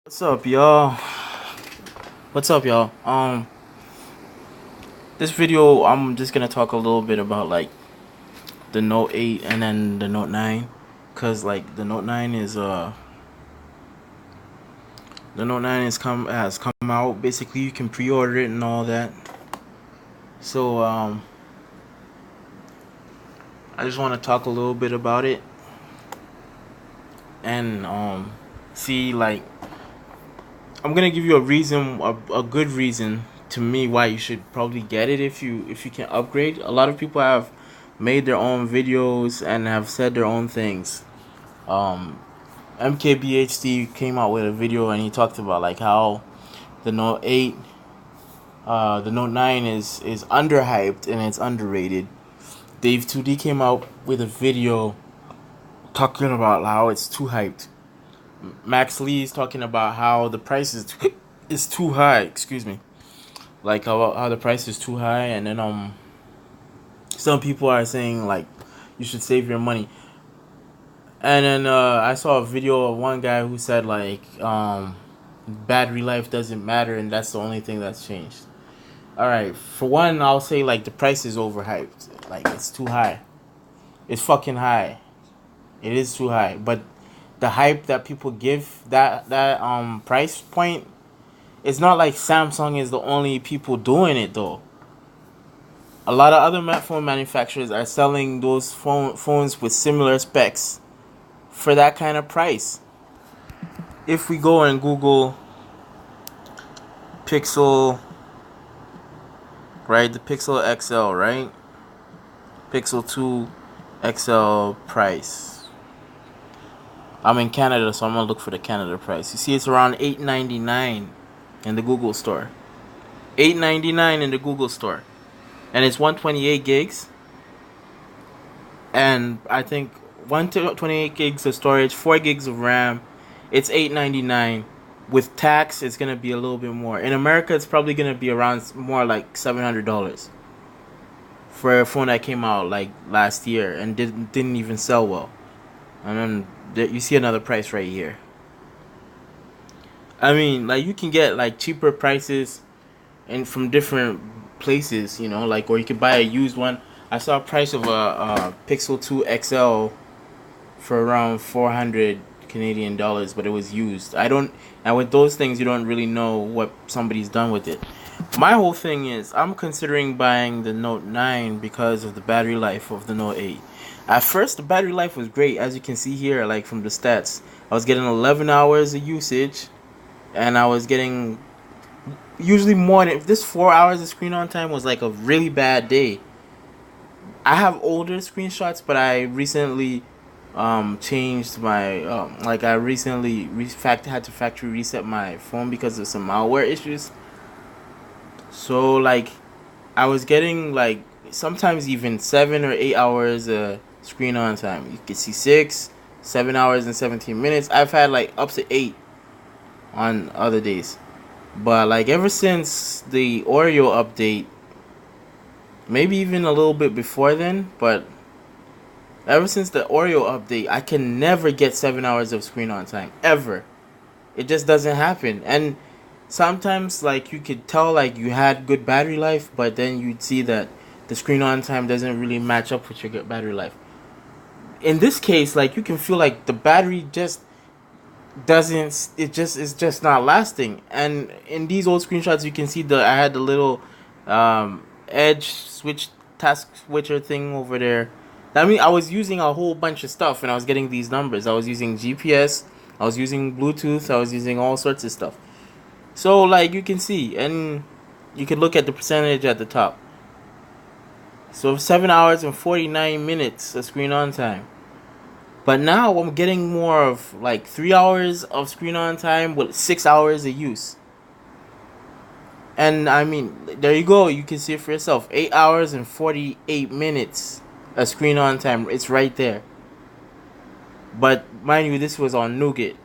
What's up, y'all? What's up, y'all? This video, I'm just gonna talk a little bit about like the Note 8 and then the Note 9, cause like the Note 9 has come out. Basically, you can pre-order it and all that. So I just want to talk a little bit about it and see like I'm gonna give you a reason, a good reason to me why you should probably get it if you can upgrade. A lot of people have made their own videos and have said their own things. Um, MKBHD came out with a video and he talked about like how the Note 8, the Note 9 is underhyped and it's underrated. Dave 2D came out with a video talking about how it's too hyped. Max Lee is talking about how the price is too high. Excuse me, like how the price is too high, and then some people are saying like you should save your money. And then I saw a video of one guy who said like battery life doesn't matter, and that's the only thing that's changed. All right, for one, I'll say like the price is overhyped. Like it's too high. It's fucking high. It is too high, but the hype that people give that price point, it's not like Samsung is the only people doing it though. A lot of other phone manufacturers are selling those phones with similar specs for that kind of price. If we go and Google Pixel, right, the Pixel XL, right, Pixel 2 XL price. I'm in Canada, so I'm gonna look for the Canada price. You see, it's around $8.99 in the Google store. $8.99 in the Google store, and it's 128 gigs. And I think 128 gigs of storage, 4 gigs of RAM. It's $8.99. With tax, it's gonna be a little bit more. In America, it's probably gonna be around more like $700 for a phone that came out like last year and didn't even sell well. And then you see another price right here. I mean, like you can get like cheaper prices and from different places, you know, like, or you could buy a used one. I saw a price of a Pixel 2 XL for around 400 Canadian dollars, but it was used. And with those things, you don't really know what somebody's done with it. My whole thing is, I'm considering buying the Note 9 because of the battery life of the Note 8. At first, the battery life was great, as you can see here, like from the stats. I was getting 11 hours of usage, and I was getting usually more than, if this 4 hours of screen on time was like a really bad day. I have older screenshots, but I recently changed my like I recently had to factory reset my phone because of some malware issues. So like I was getting like sometimes even 7 or 8 hours screen on time. You can see 6, 7 hours and 17 minutes. I've had like up to 8 on other days. But like ever since the Oreo update, maybe even a little bit before then, but ever since the Oreo update, I can never get 7 hours of screen on time ever. It just doesn't happen. And sometimes like you could tell like you had good battery life, but then you'd see that the screen on time doesn't really match up with your good battery life. In this case, like you can feel like the battery just doesn't, it's just not lasting. And in these old screenshots you can see I had the little edge switch task switcher thing over there. I mean, I was using a whole bunch of stuff and I was getting these numbers. I was using GPS, I was using Bluetooth, I was using all sorts of stuff. So like you can see, and you can look at the percentage at the top. So 7 hours and 49 minutes of screen on time. But now I'm getting more of like 3 hours of screen on time with 6 hours of use. And I mean, there you go. You can see it for yourself. 8 hours and 48 minutes of screen on time. It's right there. But mind you, this was on Nougat.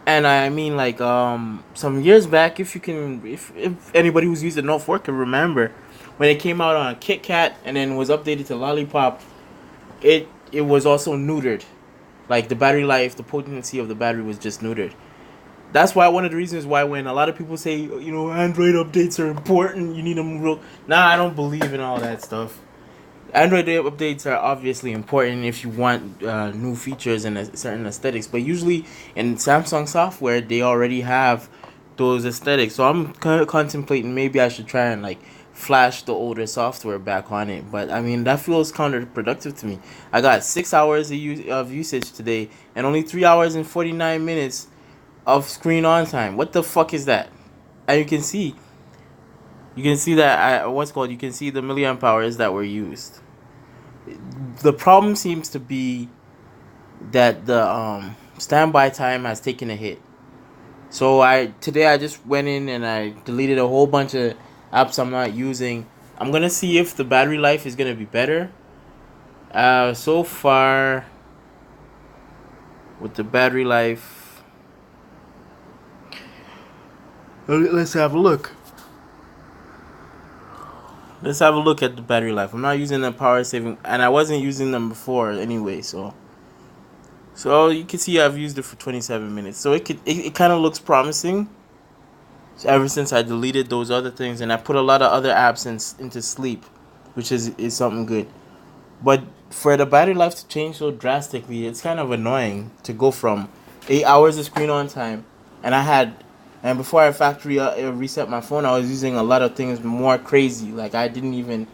And I mean, like some years back, if anybody who's used the Note 4 can remember, when it came out on Kit Kat and then was updated to Lollipop, it was also neutered. Like the battery life, the potency of the battery was just neutered. That's why one of the reasons why when a lot of people say, Android updates are important, you need them real. Nah, I don't believe in all that stuff. Android updates are obviously important if you want new features and certain aesthetics, but usually in Samsung software they already have those aesthetics. So I'm contemplating maybe I should try and like flash the older software back on it. But I mean that feels counterproductive to me. I got 6 hours of usage today and only 3 hours and 49 minutes of screen on time. What the fuck is that? And you can see that you can see the milliamp hours that were used. The problem seems to be that the standby time has taken a hit. So today I just went in and I deleted a whole bunch of apps I'm not using. I'm gonna see if the battery life is gonna be better. So far with the battery life, let's have a look. Let's have a look at the battery life. I'm not using the power saving, and I wasn't using them before anyway. So you can see I've used it for 27 minutes. So it kind of looks promising. So ever since I deleted those other things and I put a lot of other apps into sleep, which is something good. But for the battery life to change so drastically, it's kind of annoying to go from 8 hours of screen on time, and before I factory reset my phone, I was using a lot of things more crazy. Like I didn't even.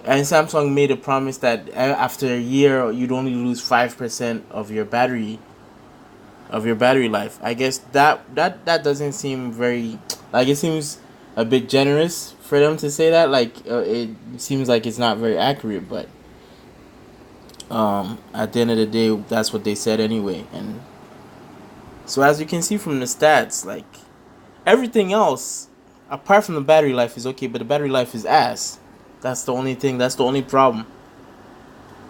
And Samsung made a promise that after a year you'd only lose 5% of your battery life. I guess that doesn't seem very, like, it seems a bit generous for them to say that. Like it seems like it's not very accurate, but at the end of the day, that's what they said anyway. And so as you can see from the stats, like everything else apart from the battery life is okay, but the battery life is ass. That's the only thing. That's the only problem.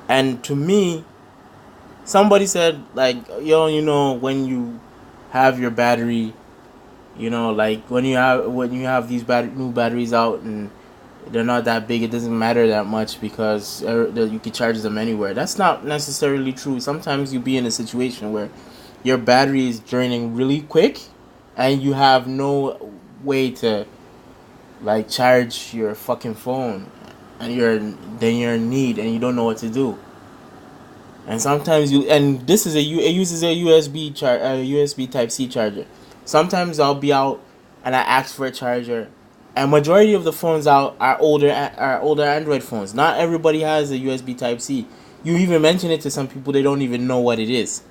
And to me, somebody said like, when you have your battery, like when you have these new batteries out and they're not that big, it doesn't matter that much because you can charge them anywhere. That's not necessarily true. Sometimes you be in a situation where your battery is draining really quick and you have no way to like charge your fucking phone, and you're in need and you don't know what to do. And sometimes it uses a USB Type C charger. Sometimes I'll be out and I ask for a charger, and majority of the phones out are older Android phones. Not everybody has a USB Type C. You even mention it to some people, they don't even know what it is.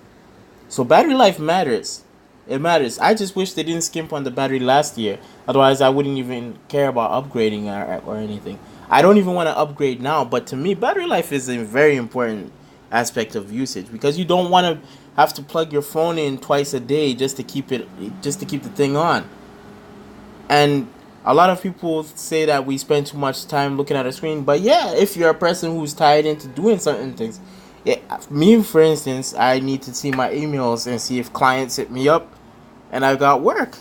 So battery life matters. It matters. I just wish they didn't skimp on the battery last year. Otherwise, I wouldn't even care about upgrading or anything. I don't even want to upgrade now. But to me, battery life is a very important aspect of usage, because you don't want to have to plug your phone in twice a day just to keep the thing on. And a lot of people say that we spend too much time looking at a screen. But yeah, if you're a person who's tied into doing certain things, yeah, me for instance, I need to see my emails and see if clients hit me up and I got work.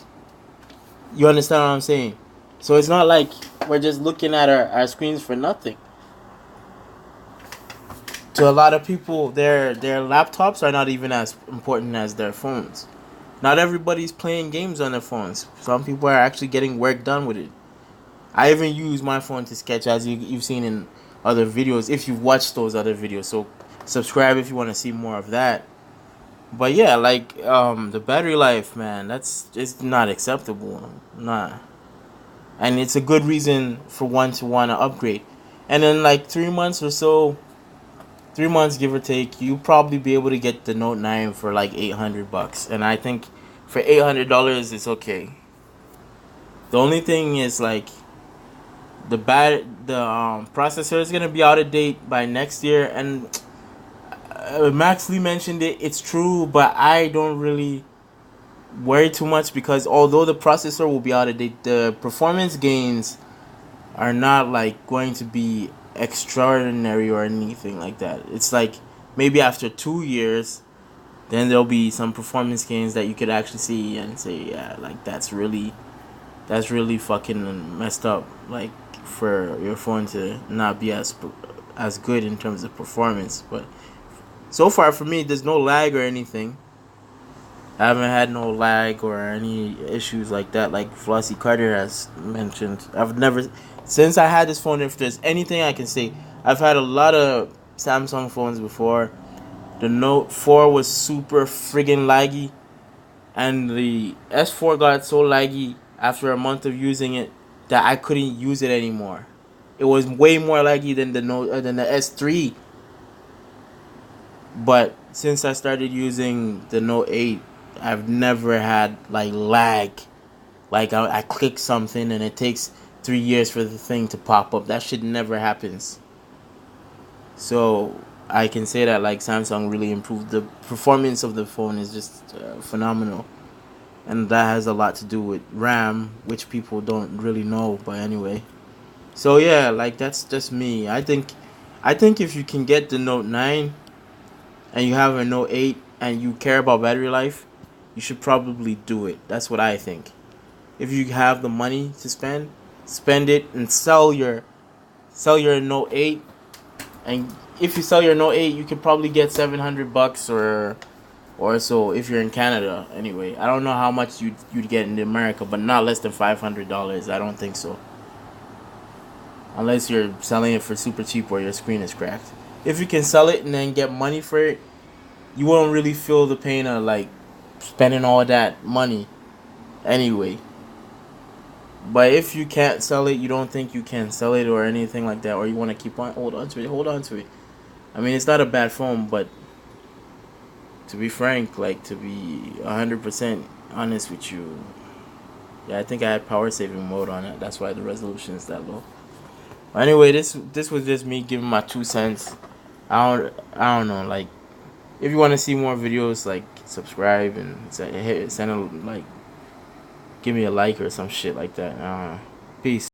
You understand what I'm saying? So it's not like we're just looking at our screens for nothing. To a lot of people, their laptops are not even as important as their phones. Not everybody's playing games on their phones. Some people are actually getting work done with it. I even use my phone to sketch, as you've seen in other videos, if you've watched those other videos. So subscribe if you want to see more of that. But yeah, like the battery life, man, that's just not acceptable. Nah. And it's a good reason for one to want to upgrade. And then like 3 months or so, 3 months give or take, you'll probably be able to get the Note 9 for like $800. And I think for $800 it's okay. The only thing is like the processor is gonna be out of date by next year, and Max Lee mentioned it. It's true, but I don't really worry too much, because although the processor will be out of date, the performance gains are not like going to be extraordinary or anything like that. It's like maybe after 2 years, then there'll be some performance gains that you could actually see and say, yeah, like that's really fucking messed up. Like for your phone to not be as good in terms of performance. But so far for me, there's no lag or anything. I haven't had no lag or any issues like that, like Flossie Carter has mentioned. I've never, since I had this phone, if there's anything I can say, I've had a lot of Samsung phones before. The Note 4 was super friggin' laggy, and the S4 got so laggy after a month of using it that I couldn't use it anymore. It was way more laggy than the S3. But since I started using the Note 8, I've never had like lag. Like I click something and it takes 3 years for the thing to pop up. That shit never happens. So I can say that like Samsung really improved the performance of the phone is just phenomenal, and that has a lot to do with RAM, which people don't really know. But anyway, so yeah, like that's just me. I think if you can get the Note 9 and you have a Note 8 and you care about battery life, you should probably do it. That's what I think. If you have the money to spend it and sell your Note 8. And if you sell your Note 8, you could probably get $700 or so if you're in Canada. Anyway, I don't know how much you'd get in America, but not less than $500. I don't think so. Unless you're selling it for super cheap or your screen is cracked. If you can sell it and then get money for it, you won't really feel the pain of like spending all that money anyway. But if you can't sell it, you don't think you can sell it or anything like that, or you want to keep on hold on to it. I mean, it's not a bad phone, but to be frank, like to be 100% honest with you, yeah, I think I had power saving mode on it. That's why the resolution is that low. Anyway, this was just me giving my 2 cents. I don't know. Like, if you want to see more videos, like subscribe and send a like, give me a like or some shit like that. I don't know. Peace.